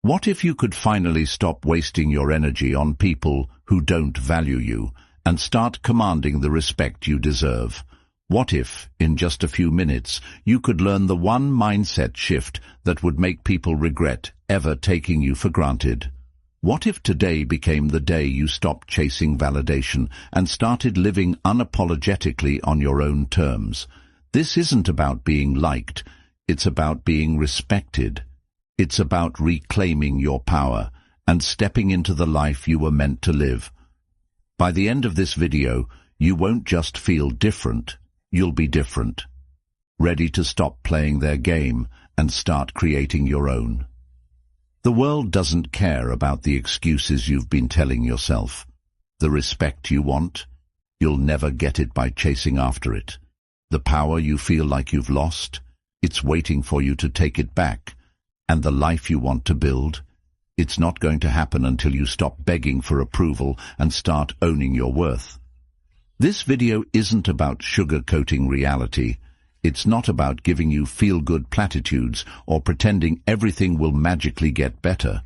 What if you could finally stop wasting your energy on people who don't value you and start commanding the respect you deserve? What if, in just a few minutes, you could learn the one mindset shift that would make people regret ever taking you for granted? What if today became the day you stopped chasing validation and started living unapologetically on your own terms? This isn't about being liked, it's about being respected. It's about reclaiming your power and stepping into the life you were meant to live. By the end of this video, you won't just feel different, you'll be different. Ready to stop playing their game and start creating your own. The world doesn't care about the excuses you've been telling yourself. The respect you want, you'll never get it by chasing after it. The power you feel like you've lost, it's waiting for you to take it back. And the life you want to build, it's not going to happen until you stop begging for approval and start owning your worth. This video isn't about sugarcoating reality. It's not about giving you feel-good platitudes or pretending everything will magically get better.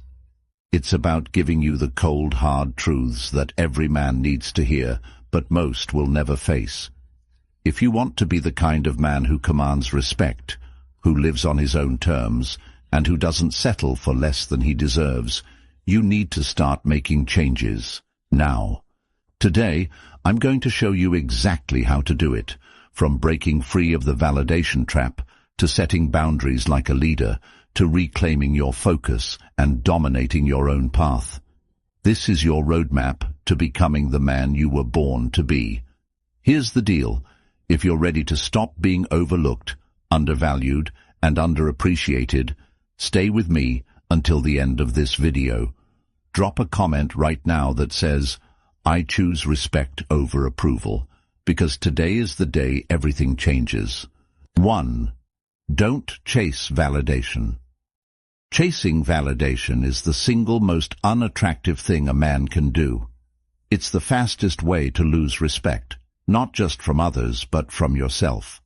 It's about giving you the cold, hard truths that every man needs to hear, but most will never face. If you want to be the kind of man who commands respect, who lives on his own terms, and who doesn't settle for less than he deserves, you need to start making changes, now. Today, I'm going to show you exactly how to do it, from breaking free of the validation trap, to setting boundaries like a leader, to reclaiming your focus and dominating your own path. This is your roadmap to becoming the man you were born to be. Here's the deal. If you're ready to stop being overlooked, undervalued, and underappreciated, stay with me until the end of this video. Drop a comment right now that says, "I choose respect over approval," because today is the day everything changes. 1. Don't chase validation. Chasing validation is the single most unattractive thing a man can do. It's the fastest way to lose respect, not just from others, but from yourself.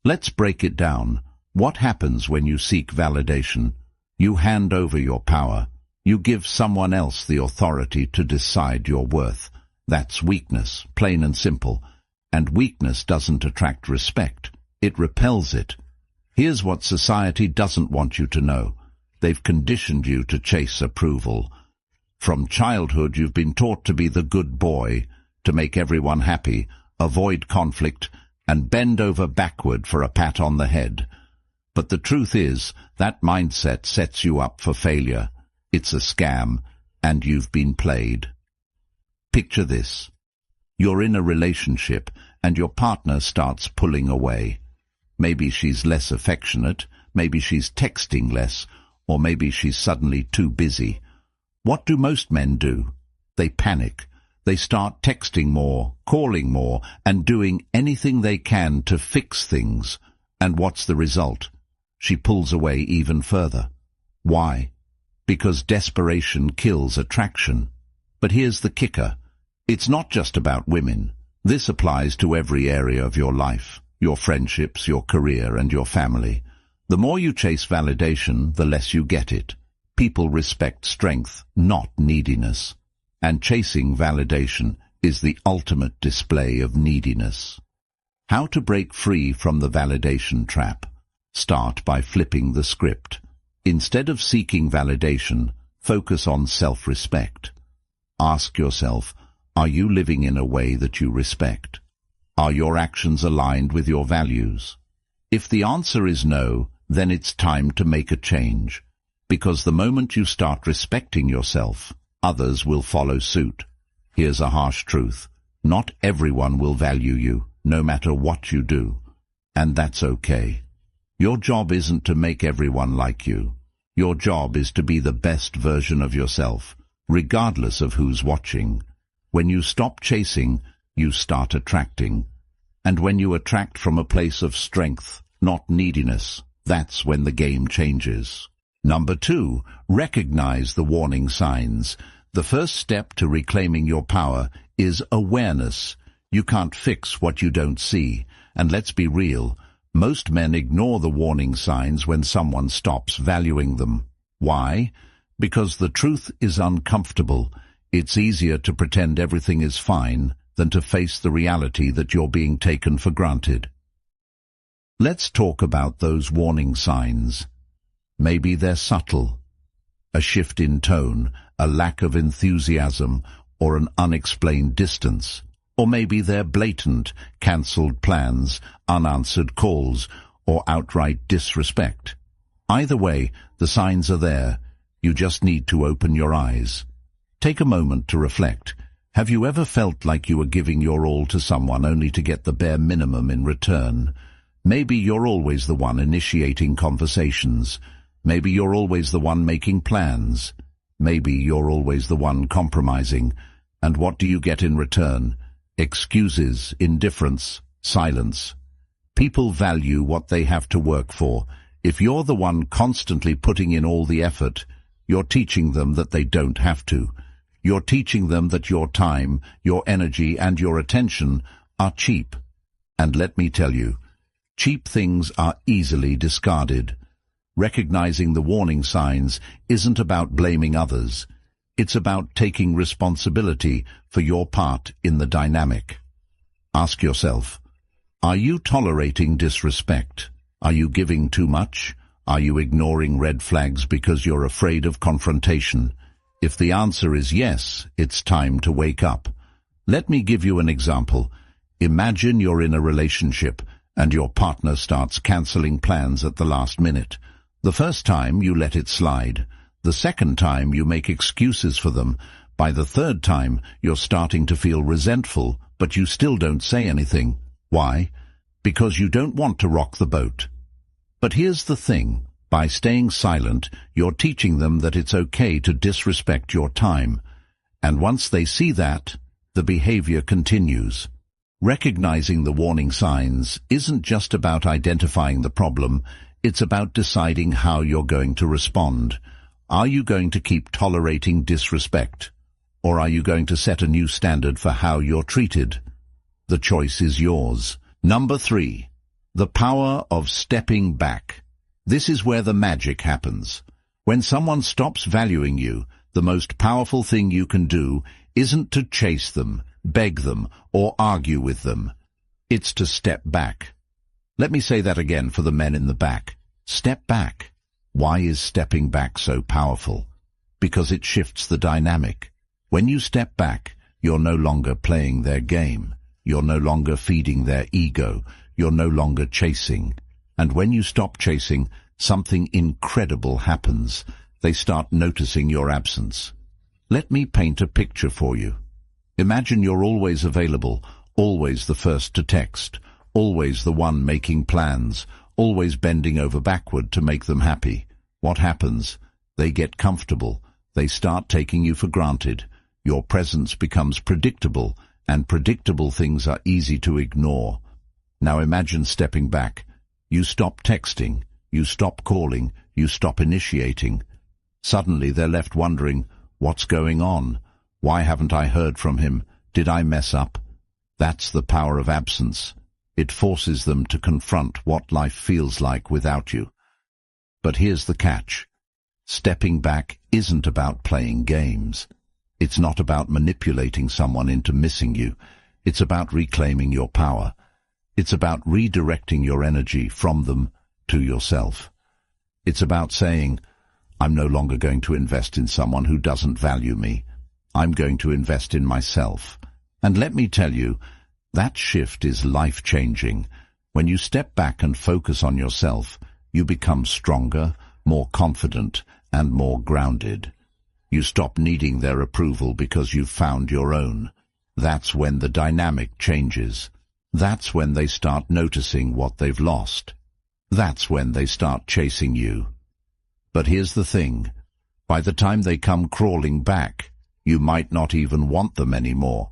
Let's break it down. What happens when you seek validation? You hand over your power. You give someone else the authority to decide your worth. That's weakness, plain and simple. And weakness doesn't attract respect. It repels it. Here's what society doesn't want you to know. They've conditioned you to chase approval. From childhood, you've been taught to be the good boy, to make everyone happy, avoid conflict, and bend over backward for a pat on the head. But the truth is, that mindset sets you up for failure. It's a scam, and you've been played. Picture this. You're in a relationship, and your partner starts pulling away. Maybe she's less affectionate, maybe she's texting less, or maybe she's suddenly too busy. What do most men do? They panic. They start texting more, calling more, and doing anything they can to fix things. And what's the result? She pulls away even further. Why? Because desperation kills attraction. But here's the kicker. It's not just about women. This applies to every area of your life, your friendships, your career, and your family. The more you chase validation, the less you get it. People respect strength, not neediness. And chasing validation is the ultimate display of neediness. How to break free from the validation trap? Start by flipping the script. Instead of seeking validation, focus on self-respect. Ask yourself, are you living in a way that you respect? Are your actions aligned with your values? If the answer is no, then it's time to make a change. Because the moment you start respecting yourself, others will follow suit. Here's a harsh truth. Not everyone will value you, no matter what you do. And that's okay. Your job isn't to make everyone like you. Your job is to be the best version of yourself, regardless of who's watching. When you stop chasing, you start attracting. And when you attract from a place of strength, not neediness, that's when the game changes. Number 2, recognize the warning signs. The first step to reclaiming your power is awareness. You can't fix what you don't see. And let's be real, most men ignore the warning signs when someone stops valuing them. Why? Because the truth is uncomfortable. It's easier to pretend everything is fine than to face the reality that you're being taken for granted. Let's talk about those warning signs. Maybe they're subtle. A shift in tone, a lack of enthusiasm, or an unexplained distance. Or maybe they're blatant, cancelled plans, unanswered calls, or outright disrespect. Either way, the signs are there. You just need to open your eyes. Take a moment to reflect. Have you ever felt like you were giving your all to someone only to get the bare minimum in return? Maybe you're always the one initiating conversations. Maybe you're always the one making plans. Maybe you're always the one compromising. And what do you get in return? Excuses, indifference, silence. People value what they have to work for. If you're the one constantly putting in all the effort, you're teaching them that they don't have to. You're teaching them that your time, your energy, and your attention are cheap. And let me tell you, cheap things are easily discarded. Recognizing the warning signs isn't about blaming others. It's about taking responsibility for your part in the dynamic. Ask yourself, are you tolerating disrespect? Are you giving too much? Are you ignoring red flags because you're afraid of confrontation? If the answer is yes, it's time to wake up. Let me give you an example. Imagine you're in a relationship and your partner starts cancelling plans at the last minute. The first time you let it slide. The second time you make excuses for them. By the third time you're starting to feel resentful, but you still don't say anything. Why? Because you don't want to rock the boat. But here's the thing. By staying silent, you're teaching them that it's okay to disrespect your time. And once they see that, the behavior continues. Recognizing the warning signs isn't just about identifying the problem, it's about deciding how you're going to respond. Are you going to keep tolerating disrespect? Or are you going to set a new standard for how you're treated? The choice is yours. Number 3. The power of stepping back. This is where the magic happens. When someone stops valuing you, the most powerful thing you can do isn't to chase them, beg them, or argue with them. It's to step back. Let me say that again for the men in the back. Step back. Why is stepping back so powerful? Because it shifts the dynamic. When you step back, you're no longer playing their game. You're no longer feeding their ego. You're no longer chasing. And when you stop chasing, something incredible happens. They start noticing your absence. Let me paint a picture for you. Imagine you're always available, always the first to text, always the one making plans, always bending over backward to make them happy. What happens? They get comfortable. They start taking you for granted. Your presence becomes predictable, and predictable things are easy to ignore. Now imagine stepping back. You stop texting, you stop calling, you stop initiating. Suddenly they're left wondering, what's going on? Why haven't I heard from him? Did I mess up? That's the power of absence. It forces them to confront what life feels like without you. But here's the catch. Stepping back isn't about playing games. It's not about manipulating someone into missing you. It's about reclaiming your power. It's about redirecting your energy from them to yourself. It's about saying, I'm no longer going to invest in someone who doesn't value me. I'm going to invest in myself. And let me tell you, that shift is life-changing. When you step back and focus on yourself, you become stronger, more confident, and more grounded. You stop needing their approval because you've found your own. That's when the dynamic changes. That's when they start noticing what they've lost. That's when they start chasing you. But here's the thing. By the time they come crawling back, you might not even want them anymore.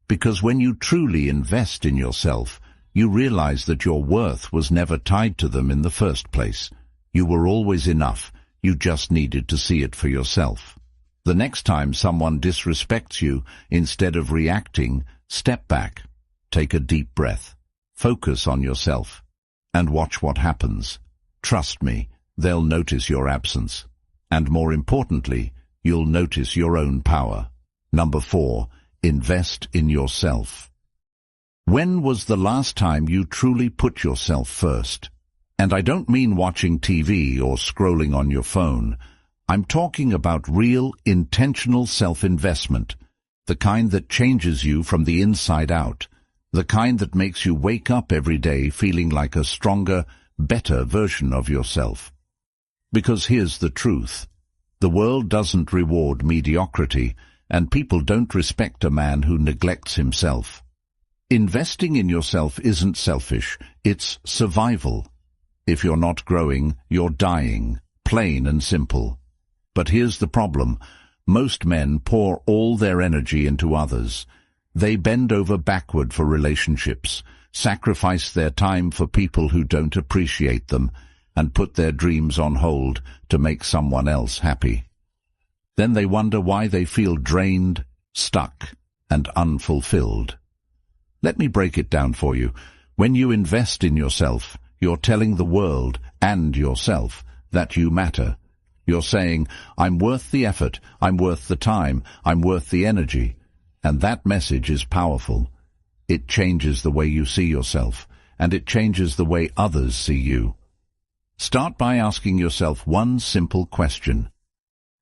Because when you truly invest in yourself, you realize that your worth was never tied to them in the first place. You were always enough. You just needed to see it for yourself. The next time someone disrespects you, instead of reacting, step back. Take a deep breath. Focus on yourself. And watch what happens. Trust me, they'll notice your absence. And more importantly, you'll notice your own power. Number 4, invest in yourself. When was the last time you truly put yourself first? And I don't mean watching TV or scrolling on your phone. I'm talking about real, intentional self-investment, the kind that changes you from the inside out, the kind that makes you wake up every day feeling like a stronger, better version of yourself. Because here's the truth. The world doesn't reward mediocrity, and people don't respect a man who neglects himself. Investing in yourself isn't selfish, it's survival. If you're not growing, you're dying, plain and simple. But here's the problem. Most men pour all their energy into others. They bend over backward for relationships, sacrifice their time for people who don't appreciate them, and put their dreams on hold to make someone else happy. Then they wonder why they feel drained, stuck, and unfulfilled. Let me break it down for you. When you invest in yourself, you're telling the world and yourself that you matter. You're saying, I'm worth the effort, I'm worth the time, I'm worth the energy. And that message is powerful. It changes the way you see yourself, and it changes the way others see you. Start by asking yourself one simple question.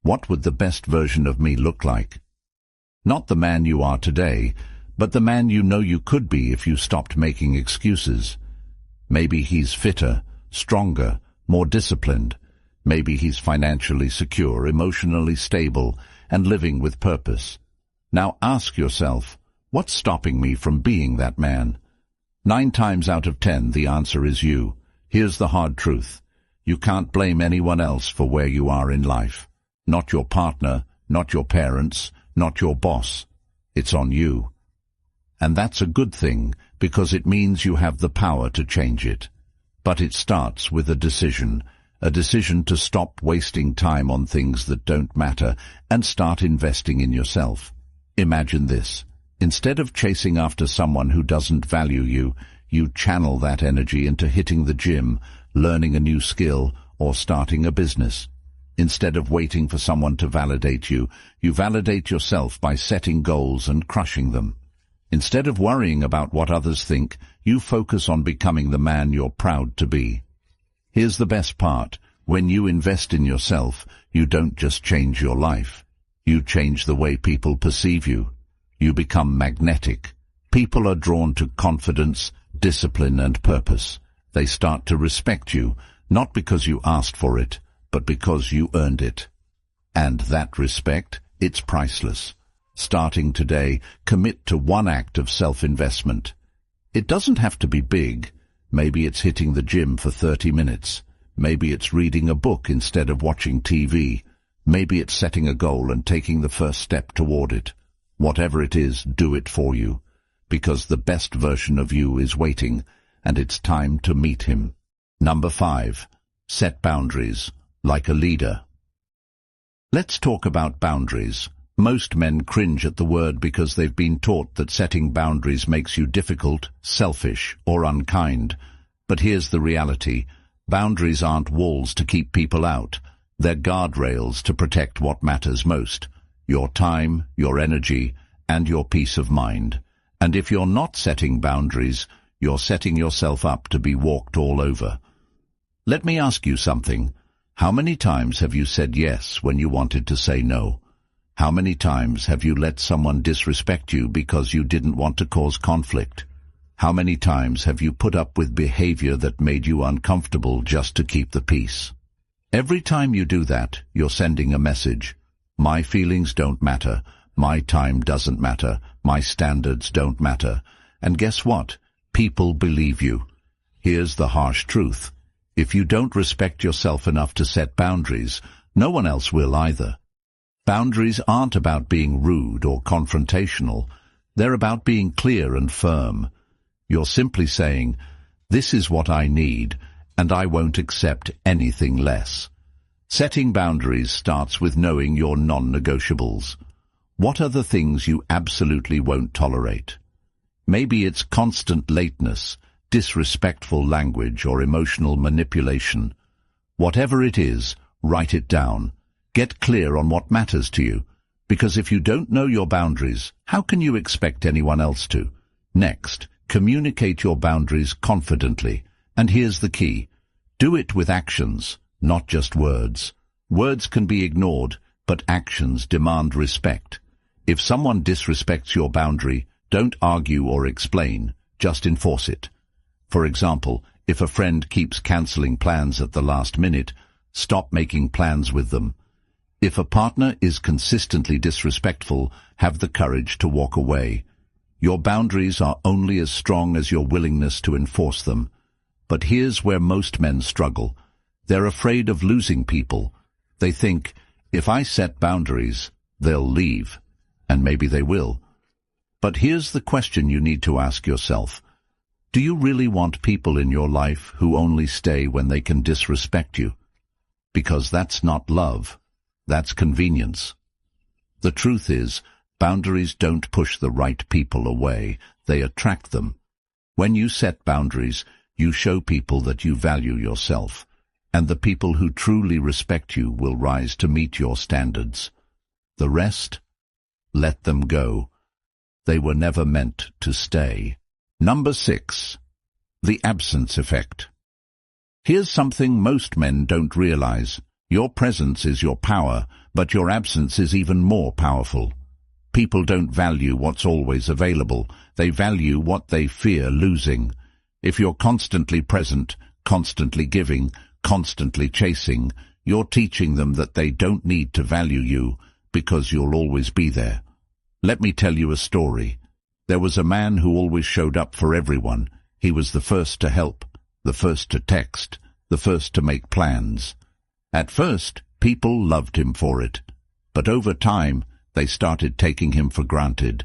What would the best version of me look like? Not the man you are today, but the man you know you could be if you stopped making excuses. Maybe he's fitter, stronger, more disciplined. Maybe he's financially secure, emotionally stable, and living with purpose. Now ask yourself, what's stopping me from being that man? 9 times out of 10, the answer is you. Here's the hard truth. You can't blame anyone else for where you are in life. Not your partner, not your parents, not your boss. It's on you. And that's a good thing, because it means you have the power to change it. But it starts with a decision to stop wasting time on things that don't matter and start investing in yourself. Imagine this. Instead of chasing after someone who doesn't value you, you channel that energy into hitting the gym, learning a new skill, or starting a business. Instead of waiting for someone to validate you, you validate yourself by setting goals and crushing them. Instead of worrying about what others think, you focus on becoming the man you're proud to be. Here's the best part. When you invest in yourself, you don't just change your life. You change the way people perceive you. You become magnetic. People are drawn to confidence, discipline, and purpose. They start to respect you, not because you asked for it, but because you earned it. And that respect, it's priceless. Starting today, commit to one act of self-investment. It doesn't have to be big. Maybe it's hitting the gym for 30 minutes. Maybe it's reading a book instead of watching TV. Maybe it's setting a goal and taking the first step toward it. Whatever it is, do it for you. Because the best version of you is waiting, and it's time to meet him. Number 5. Set boundaries, like a leader. Let's talk about boundaries. Most men cringe at the word because they've been taught that setting boundaries makes you difficult, selfish, or unkind. But here's the reality. Boundaries aren't walls to keep people out. They're guardrails to protect what matters most. Your time, your energy, and your peace of mind. And if you're not setting boundaries, you're setting yourself up to be walked all over. Let me ask you something. How many times have you said yes when you wanted to say no? How many times have you let someone disrespect you because you didn't want to cause conflict? How many times have you put up with behavior that made you uncomfortable just to keep the peace? Every time you do that, you're sending a message. My feelings don't matter. My time doesn't matter. My standards don't matter. And guess what? People believe you. Here's the harsh truth. If you don't respect yourself enough to set boundaries, no one else will either. Boundaries aren't about being rude or confrontational. They're about being clear and firm. You're simply saying, this is what I need, and I won't accept anything less. Setting boundaries starts with knowing your non-negotiables. What are the things you absolutely won't tolerate? Maybe it's constant lateness, disrespectful language, or emotional manipulation. Whatever it is, write it down. Get clear on what matters to you, because if you don't know your boundaries, how can you expect anyone else to? Next, communicate your boundaries confidently. And here's the key. Do it with actions, not just words. Words can be ignored, but actions demand respect. If someone disrespects your boundary, don't argue or explain, just enforce it. For example, if a friend keeps cancelling plans at the last minute, stop making plans with them. If a partner is consistently disrespectful, have the courage to walk away. Your boundaries are only as strong as your willingness to enforce them. But here's where most men struggle. They're afraid of losing people. They think, if I set boundaries, they'll leave. And maybe they will. But here's the question you need to ask yourself. Do you really want people in your life who only stay when they can disrespect you? Because that's not love. That's convenience. The truth is, boundaries don't push the right people away. They attract them. When you set boundaries, you show people that you value yourself. And the people who truly respect you will rise to meet your standards. The rest? Let them go. They were never meant to stay. Number 6. The absence effect. Here's something most men don't realize. Your presence is your power, but your absence is even more powerful. People don't value what's always available. They value what they fear losing. If you're constantly present, constantly giving, constantly chasing, you're teaching them that they don't need to value you because you'll always be there. Let me tell you a story. There was a man who always showed up for everyone. He was the first to help, the first to text, the first to make plans. At first, people loved him for it. But over time, they started taking him for granted.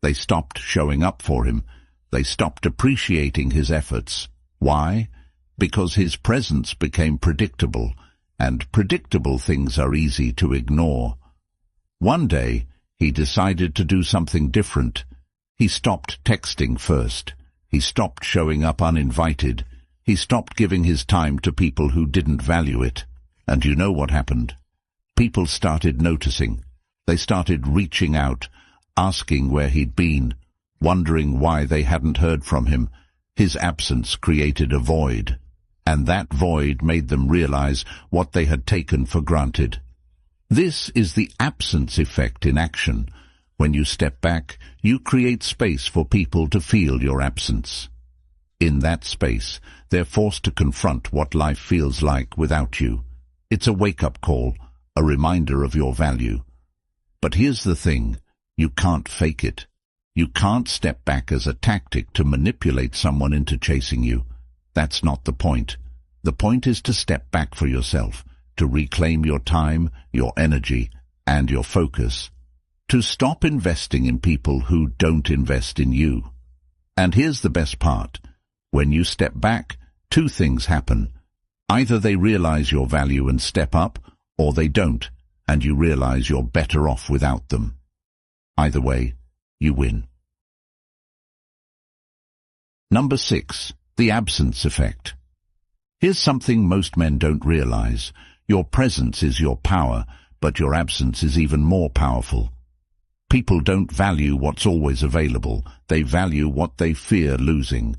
They stopped showing up for him. They stopped appreciating his efforts. Why? Because his presence became predictable, and predictable things are easy to ignore. One day, he decided to do something different. He stopped texting first. He stopped showing up uninvited. He stopped giving his time to people who didn't value it. And you know what happened? People started noticing. They started reaching out, asking where he'd been, wondering why they hadn't heard from him. His absence created a void, and that void made them realize what they had taken for granted. This is the absence effect in action. When you step back, you create space for people to feel your absence. In that space, they're forced to confront what life feels like without you. It's a wake-up call, a reminder of your value. But here's the thing, you can't fake it. You can't step back as a tactic to manipulate someone into chasing you. That's not the point. The point is to step back for yourself, to reclaim your time, your energy, and your focus. To stop investing in people who don't invest in you. And here's the best part. When you step back, two things happen. Either they realize your value and step up, or they don't, and you realize you're better off without them. Either way, you win. Number 6. The absence effect. Here's something most men don't realize. Your presence is your power, but your absence is even more powerful. People don't value what's always available. They value what they fear losing.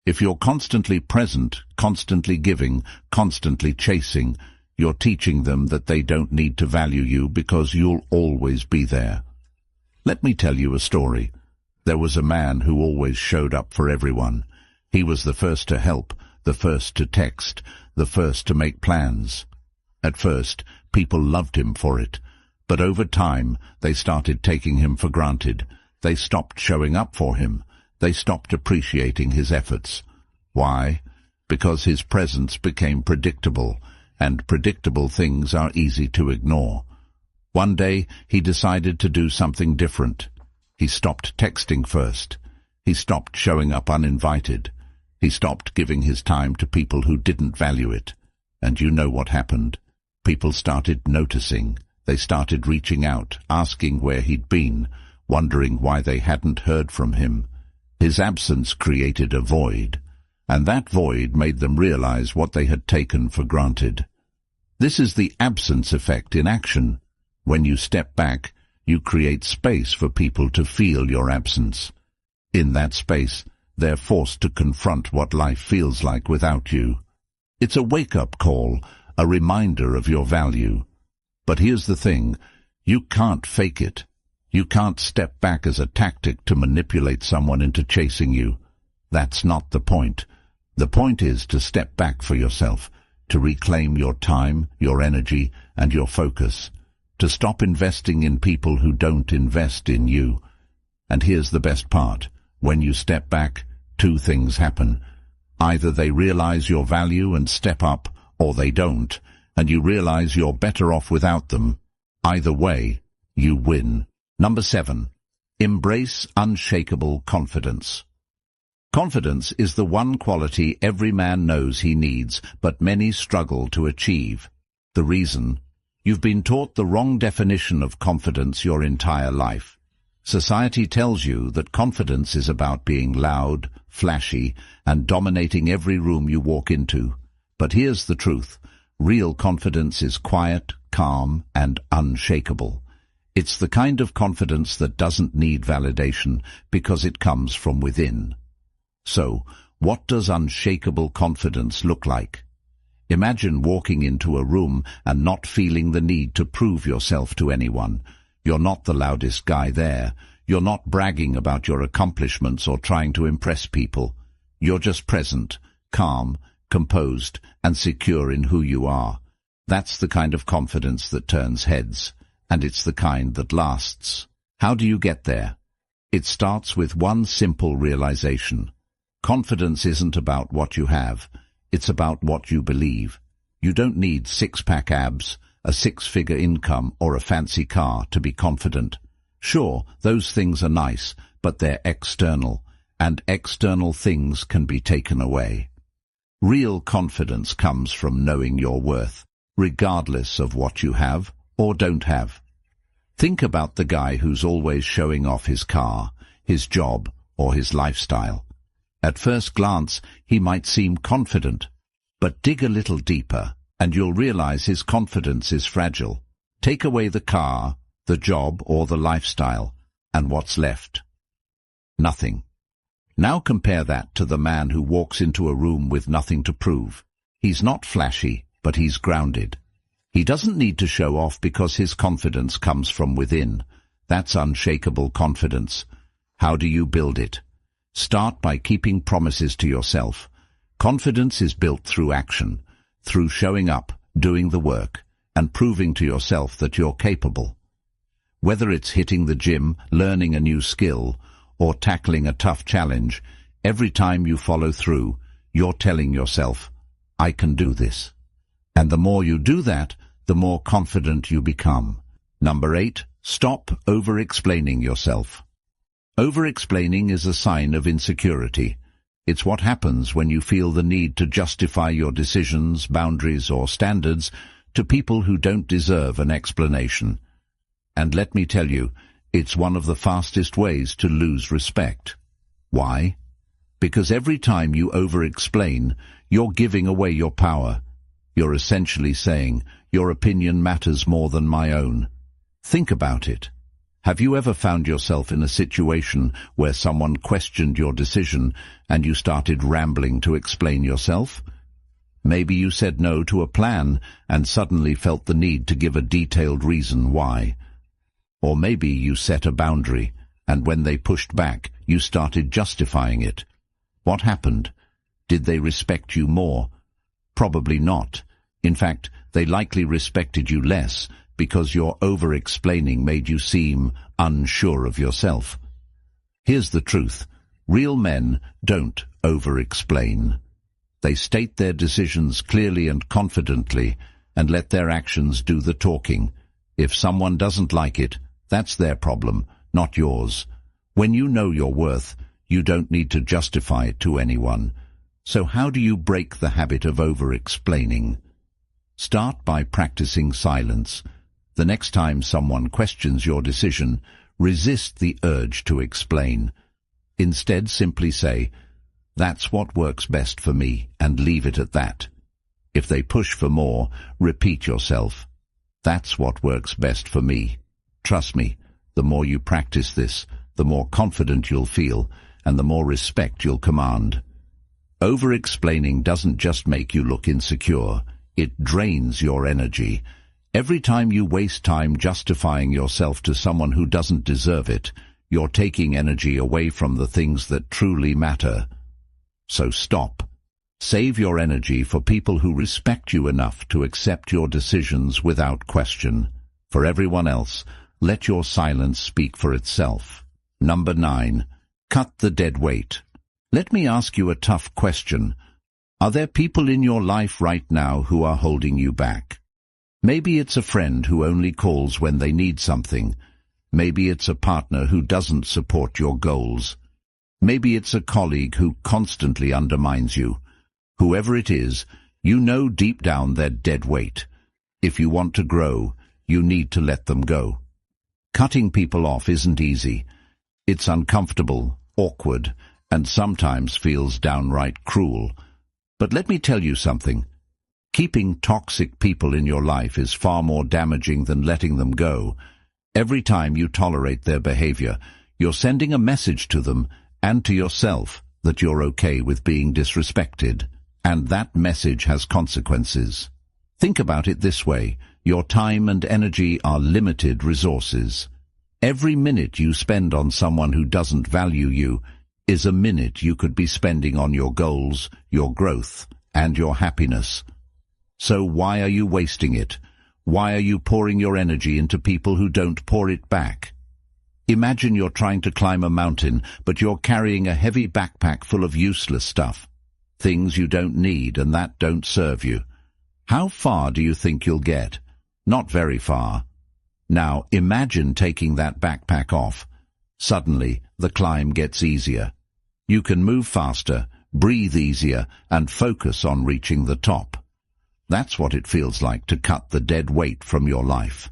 If you're constantly present, constantly giving, constantly chasing, you're teaching them that they don't need to value you because you'll always be there. Let me tell you a story. There was a man who always showed up for everyone. He was the first to help, the first to text, the first to make plans. At first, people loved him for it. But over time, they started taking him for granted. They stopped showing up for him. They stopped appreciating his efforts. Why? Because his presence became predictable, and predictable things are easy to ignore. One day, he decided to do something different. He stopped texting first. He stopped showing up uninvited. He stopped giving his time to people who didn't value it. And you know what happened? People started noticing. They started reaching out, asking where he'd been, wondering why they hadn't heard from him. His absence created a void, and that void made them realize what they had taken for granted. This is the absence effect in action. When you step back, you create space for people to feel your absence. In that space, they're forced to confront what life feels like without you. It's a wake-up call, a reminder of your value. But here's the thing, you can't fake it. You can't step back as a tactic to manipulate someone into chasing you. That's not the point. The point is to step back for yourself, to reclaim your time, your energy, and your focus, to stop investing in people who don't invest in you. And here's the best part. When you step back, two things happen. Either they realize your value and step up, or they don't, and you realize you're better off without them. Either way, you win. Number 7. Embrace unshakable confidence. Confidence is the one quality every man knows he needs, but many struggle to achieve. The reason? You've been taught the wrong definition of confidence your entire life. Society tells you that confidence is about being loud, flashy, and dominating every room you walk into. But here's the truth. Real confidence is quiet, calm, and unshakable. It's the kind of confidence that doesn't need validation because it comes from within. So, what does unshakable confidence look like? Imagine walking into a room and not feeling the need to prove yourself to anyone. You're not the loudest guy there. You're not bragging about your accomplishments or trying to impress people. You're just present, calm, composed, and secure in who you are. That's the kind of confidence that turns heads, and it's the kind that lasts. How do you get there? It starts with one simple realization. Confidence isn't about what you have, it's about what you believe. You don't need six-pack abs, a six-figure income, or a fancy car to be confident. Sure, those things are nice, but they're external, and external things can be taken away. Real confidence comes from knowing your worth, regardless of what you have or don't have. Think about the guy who's always showing off his car, his job, or his lifestyle. At first glance, he might seem confident, but dig a little deeper, and you'll realize his confidence is fragile. Take away the car, the job, or the lifestyle, and what's left? Nothing. Now compare that to the man who walks into a room with nothing to prove. He's not flashy, but he's grounded. He doesn't need to show off because his confidence comes from within. That's unshakable confidence. How do you build it? Start by keeping promises to yourself. Confidence is built through action, through showing up, doing the work, and proving to yourself that you're capable. Whether it's hitting the gym, learning a new skill, or tackling a tough challenge, every time you follow through, you're telling yourself, I can do this. And the more you do that, the more confident you become. Number 8, stop over-explaining yourself. Over-explaining is a sign of insecurity. It's what happens when you feel the need to justify your decisions, boundaries, or standards to people who don't deserve an explanation. And let me tell you, it's one of the fastest ways to lose respect. Why? Because every time you over-explain, you're giving away your power. You're essentially saying, your opinion matters more than my own. Think about it. Have you ever found yourself in a situation where someone questioned your decision and you started rambling to explain yourself? Maybe you said no to a plan and suddenly felt the need to give a detailed reason why. Or maybe you set a boundary, and when they pushed back, you started justifying it. What happened? Did they respect you more? Probably not. In fact, they likely respected you less, because your over-explaining made you seem unsure of yourself. Here's the truth. Real men don't over-explain. They state their decisions clearly and confidently, and let their actions do the talking. If someone doesn't like it, that's their problem, not yours. When you know your worth, you don't need to justify it to anyone. So how do you break the habit of over-explaining? Start by practicing silence. The next time someone questions your decision, resist the urge to explain. Instead, simply say, "That's what works best for me," and leave it at that. If they push for more, repeat yourself, "That's what works best for me." Trust me, the more you practice this, the more confident you'll feel, and the more respect you'll command. Over-explaining doesn't just make you look insecure, it drains your energy. Every time you waste time justifying yourself to someone who doesn't deserve it, you're taking energy away from the things that truly matter. So stop. Save your energy for people who respect you enough to accept your decisions without question. For everyone else, let your silence speak for itself. Number 9. Cut the dead weight. Let me ask you a tough question. Are there people in your life right now who are holding you back? Maybe it's a friend who only calls when they need something. Maybe it's a partner who doesn't support your goals. Maybe it's a colleague who constantly undermines you. Whoever it is, you know deep down they're dead weight. If you want to grow, you need to let them go. Cutting people off isn't easy. It's uncomfortable, awkward, and sometimes feels downright cruel. But let me tell you something. Keeping toxic people in your life is far more damaging than letting them go. Every time you tolerate their behavior, you're sending a message to them and to yourself that you're okay with being disrespected. And that message has consequences. Think about it this way. Your time and energy are limited resources. Every minute you spend on someone who doesn't value you is a minute you could be spending on your goals, your growth, and your happiness. So why are you wasting it? Why are you pouring your energy into people who don't pour it back? Imagine you're trying to climb a mountain, but you're carrying a heavy backpack full of useless stuff. Things you don't need and that don't serve you. How far do you think you'll get? Not very far. Now imagine taking that backpack off. Suddenly, the climb gets easier. You can move faster, breathe easier, and focus on reaching the top. That's what it feels like to cut the dead weight from your life.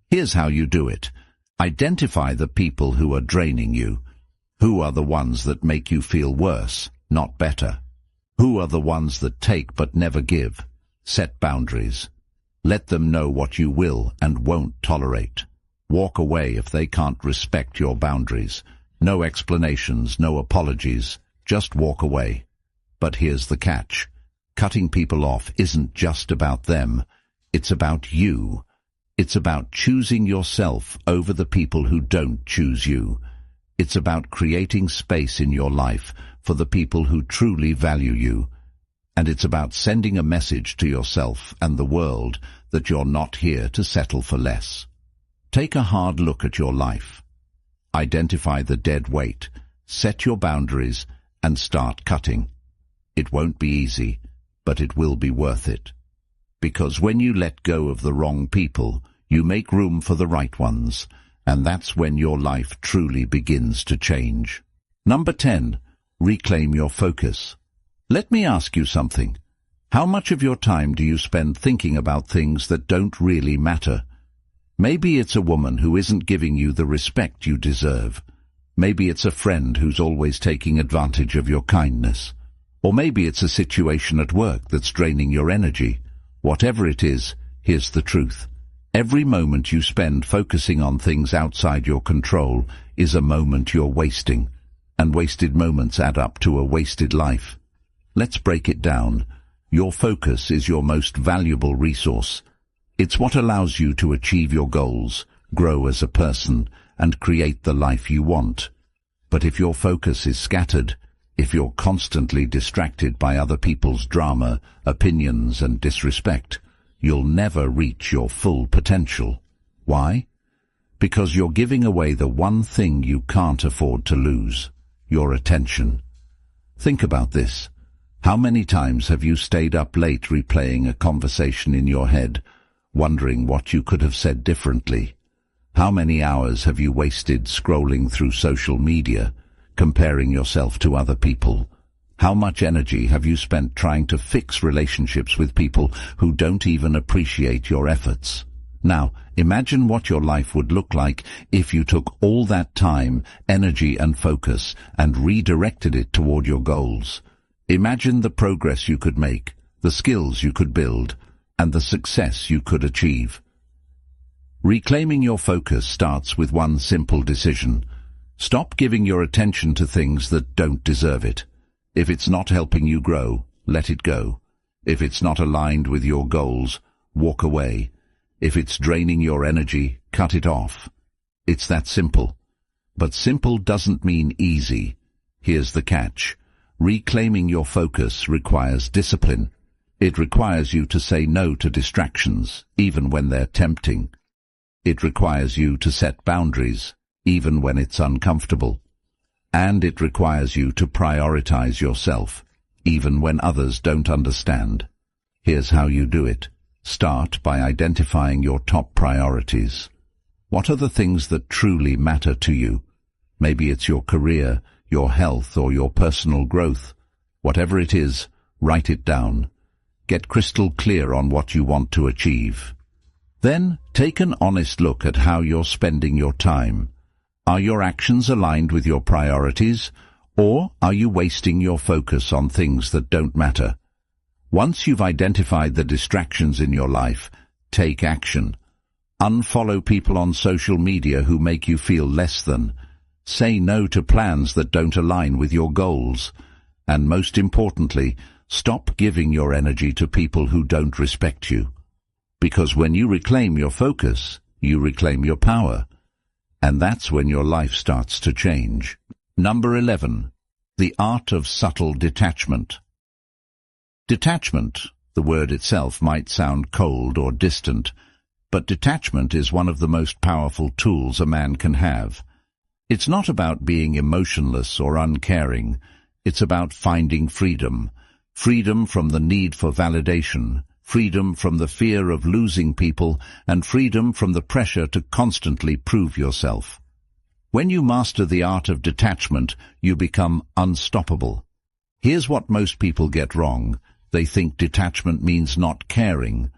Here's how you do it. Identify the people who are draining you. Who are the ones that make you feel worse, not better? Who are the ones that take but never give? Set boundaries. Let them know what you will and won't tolerate. Walk away if they can't respect your boundaries. No explanations, no apologies. Just walk away. But here's the catch. Cutting people off isn't just about them. It's about you. It's about choosing yourself over the people who don't choose you. It's about creating space in your life for the people who truly value you. And it's about sending a message to yourself and the world that you're not here to settle for less. Take a hard look at your life. Identify the dead weight, set your boundaries, and start cutting. It won't be easy, but it will be worth it. Because when you let go of the wrong people, you make room for the right ones, and that's when your life truly begins to change. Number 10. Reclaim your focus. Let me ask you something. How much of your time do you spend thinking about things that don't really matter? Maybe it's a woman who isn't giving you the respect you deserve. Maybe it's a friend who's always taking advantage of your kindness. Or maybe it's a situation at work that's draining your energy. Whatever it is, here's the truth. Every moment you spend focusing on things outside your control is a moment you're wasting. And wasted moments add up to a wasted life. Let's break it down. Your focus is your most valuable resource. It's what allows you to achieve your goals, grow as a person, and create the life you want. But if your focus is scattered, if you're constantly distracted by other people's drama, opinions, and disrespect, you'll never reach your full potential. Why? Because you're giving away the one thing you can't afford to lose, your attention. Think about this. How many times have you stayed up late replaying a conversation in your head, wondering what you could have said differently? How many hours have you wasted scrolling through social media, comparing yourself to other people? How much energy have you spent trying to fix relationships with people who don't even appreciate your efforts? Now, imagine what your life would look like if you took all that time, energy and focus and redirected it toward your goals. Imagine the progress you could make, the skills you could build, and the success you could achieve. Reclaiming your focus starts with one simple decision. Stop giving your attention to things that don't deserve it. If it's not helping you grow, let it go. If it's not aligned with your goals, walk away. If it's draining your energy, cut it off. It's that simple. But simple doesn't mean easy. Here's the catch. Reclaiming your focus requires discipline. It requires you to say no to distractions, even when they're tempting. It requires you to set boundaries, even when it's uncomfortable. And it requires you to prioritize yourself, even when others don't understand. Here's how you do it. Start by identifying your top priorities. What are the things that truly matter to you? Maybe it's your career, your health, or your personal growth. Whatever it is, write it down. Get crystal clear on what you want to achieve. Then, take an honest look at how you're spending your time. Are your actions aligned with your priorities, or are you wasting your focus on things that don't matter? Once you've identified the distractions in your life, take action. Unfollow people on social media who make you feel less than. Say no to plans that don't align with your goals. And most importantly, stop giving your energy to people who don't respect you. Because when you reclaim your focus, you reclaim your power. And that's when your life starts to change. Number 11. The art of subtle detachment. Detachment, the word itself, might sound cold or distant, but detachment is one of the most powerful tools a man can have. It's not about being emotionless or uncaring. It's about finding freedom. Freedom from the need for validation, freedom from the fear of losing people, and freedom from the pressure to constantly prove yourself. When you master the art of detachment, you become unstoppable. Here's what most people get wrong. They think detachment means not caring.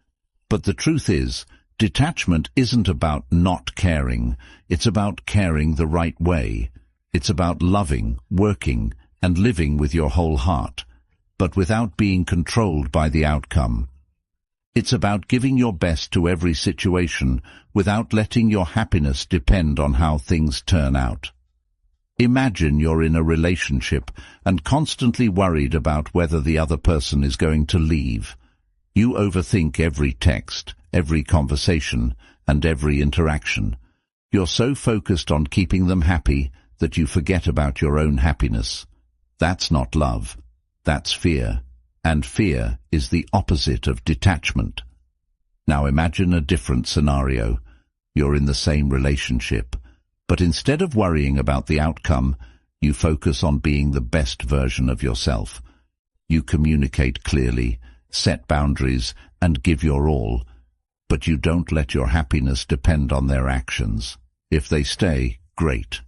But the truth is, detachment isn't about not caring. It's about caring the right way. It's about loving, working, and living with your whole heart, but without being controlled by the outcome. It's about giving your best to every situation without letting your happiness depend on how things turn out. Imagine you're in a relationship and constantly worried about whether the other person is going to leave. You overthink every text, every conversation, and every interaction. You're so focused on keeping them happy that you forget about your own happiness. That's not love. That's fear. And fear is the opposite of detachment. Now imagine a different scenario. You're in the same relationship, but instead of worrying about the outcome, you focus on being the best version of yourself. You communicate clearly, set boundaries, and give your all, but you don't let your happiness depend on their actions. If they stay, great.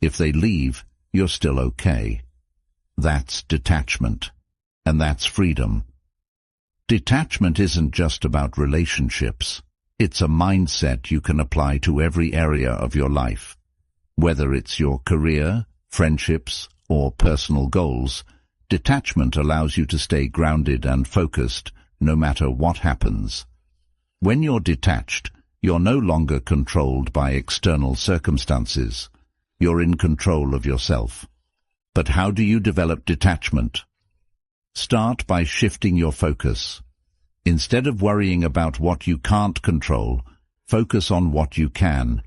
If they leave, you're still okay. That's detachment. And that's freedom. Detachment isn't just about relationships. It's a mindset you can apply to every area of your life. Whether it's your career, friendships, or personal goals, detachment allows you to stay grounded and focused no matter what happens. When you're detached, you're no longer controlled by external circumstances. You're in control of yourself. But how do you develop detachment? Start by shifting your focus. Instead of worrying about what you can't control, focus on what you can.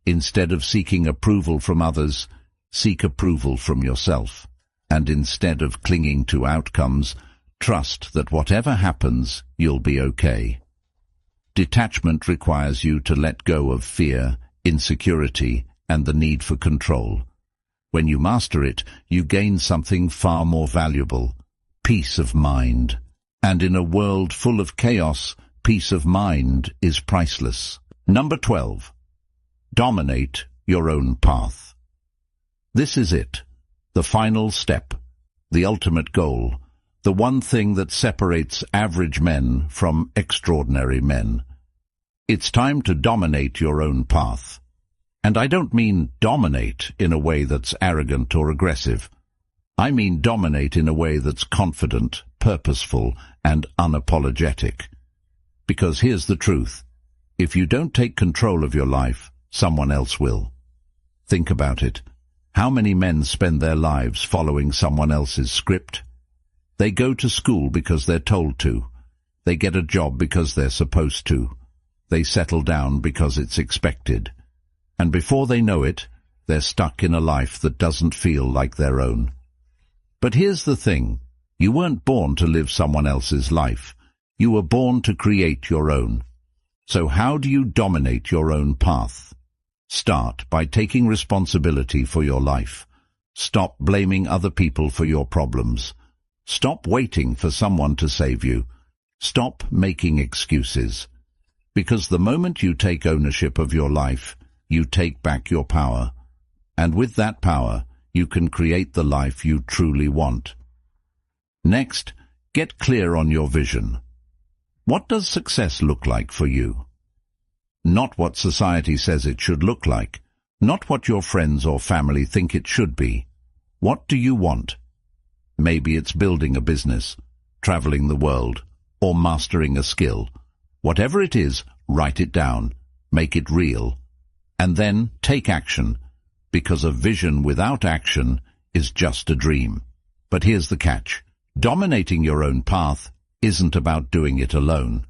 Instead of seeking approval from others, seek approval from yourself. And instead of clinging to outcomes, trust that whatever happens, you'll be okay. Detachment requires you to let go of fear, insecurity, and the need for control. When you master it, you gain something far more valuable: peace of mind. And in a world full of chaos, peace of mind is priceless. Number 12. Dominate your own path. This is it, the final step, the ultimate goal, the one thing that separates average men from extraordinary men. It's time to dominate your own path. And I don't mean dominate in a way that's arrogant or aggressive. I mean dominate in a way that's confident, purposeful and unapologetic. Because here's the truth. If you don't take control of your life, someone else will. Think about it. How many men spend their lives following someone else's script? They go to school because they're told to. They get a job because they're supposed to. They settle down because it's expected. And before they know it, they're stuck in a life that doesn't feel like their own. But here's the thing. You weren't born to live someone else's life. You were born to create your own. So how do you dominate your own path? Start by taking responsibility for your life. Stop blaming other people for your problems. Stop waiting for someone to save you. Stop making excuses. Because the moment you take ownership of your life, you take back your power. And with that power, you can create the life you truly want. Next, get clear on your vision. What does success look like for you? Not what society says it should look like. Not what your friends or family think it should be. What do you want? Maybe it's building a business, traveling the world, or mastering a skill. Whatever it is, write it down, make it real, and then take action, because a vision without action is just a dream. But here's the catch. Dominating your own path isn't about doing it alone.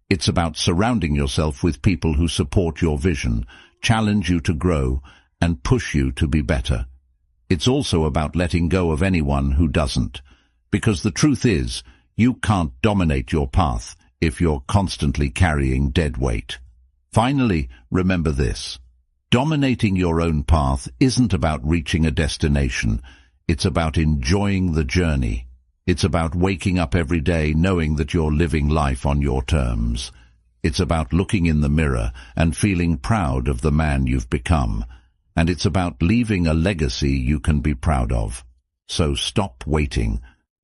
It's about surrounding yourself with people who support your vision, challenge you to grow, and push you to be better. It's also about letting go of anyone who doesn't, because the truth is, you can't dominate your path if you're constantly carrying dead weight. Finally, remember this. Dominating your own path isn't about reaching a destination. It's about enjoying the journey. It's about waking up every day knowing that you're living life on your terms. It's about looking in the mirror and feeling proud of the man you've become. And it's about leaving a legacy you can be proud of. So stop waiting.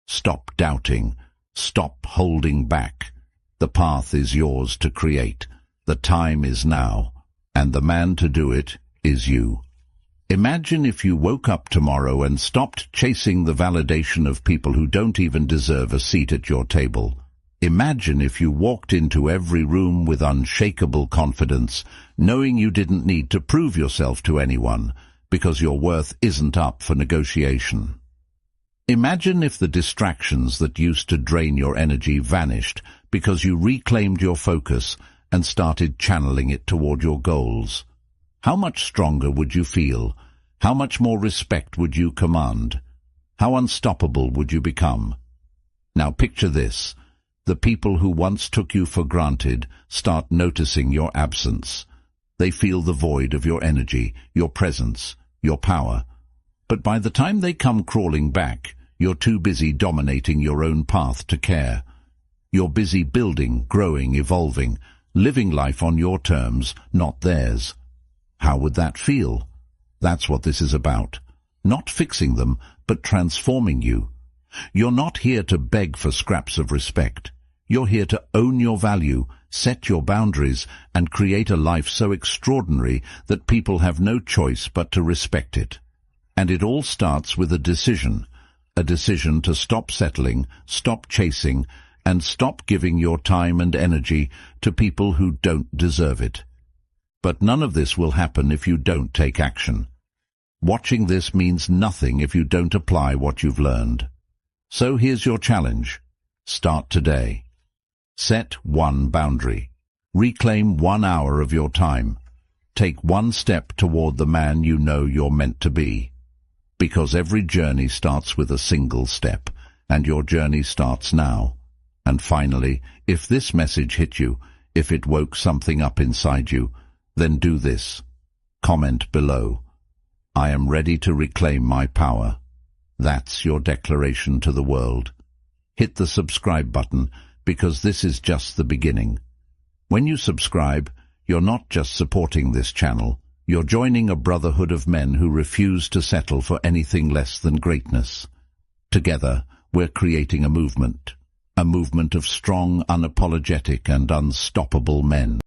Stop doubting. Stop holding back. The path is yours to create. The time is now. And the man to do it is you. Imagine if you woke up tomorrow and stopped chasing the validation of people who don't even deserve a seat at your table. Imagine if you walked into every room with unshakable confidence, knowing you didn't need to prove yourself to anyone, because your worth isn't up for negotiation. Imagine if the distractions that used to drain your energy vanished because you reclaimed your focus and started channeling it toward your goals. How much stronger would you feel? How much more respect would you command? How unstoppable would you become? Now picture this. The people who once took you for granted start noticing your absence. They feel the void of your energy, your presence, your power. But by the time they come crawling back, you're too busy dominating your own path to care. You're busy building, growing, evolving, living life on your terms, not theirs. How would that feel? That's what this is about. Not fixing them, but transforming you. You're not here to beg for scraps of respect. You're here to own your value, set your boundaries, and create a life so extraordinary that people have no choice but to respect it. And it all starts with a decision to stop settling, stop chasing, and stop giving your time and energy to people who don't deserve it. But none of this will happen if you don't take action. Watching this means nothing if you don't apply what you've learned. So here's your challenge. Start today. Set one boundary. Reclaim 1 hour of your time. Take one step toward the man you know you're meant to be. Because every journey starts with a single step, and your journey starts now. And finally, if this message hit you, if it woke something up inside you, then do this. Comment below. I am ready to reclaim my power. That's your declaration to the world. Hit the subscribe button, because this is just the beginning. When you subscribe, you're not just supporting this channel, you're joining a brotherhood of men who refuse to settle for anything less than greatness. Together, we're creating a movement of strong, unapologetic, and unstoppable men.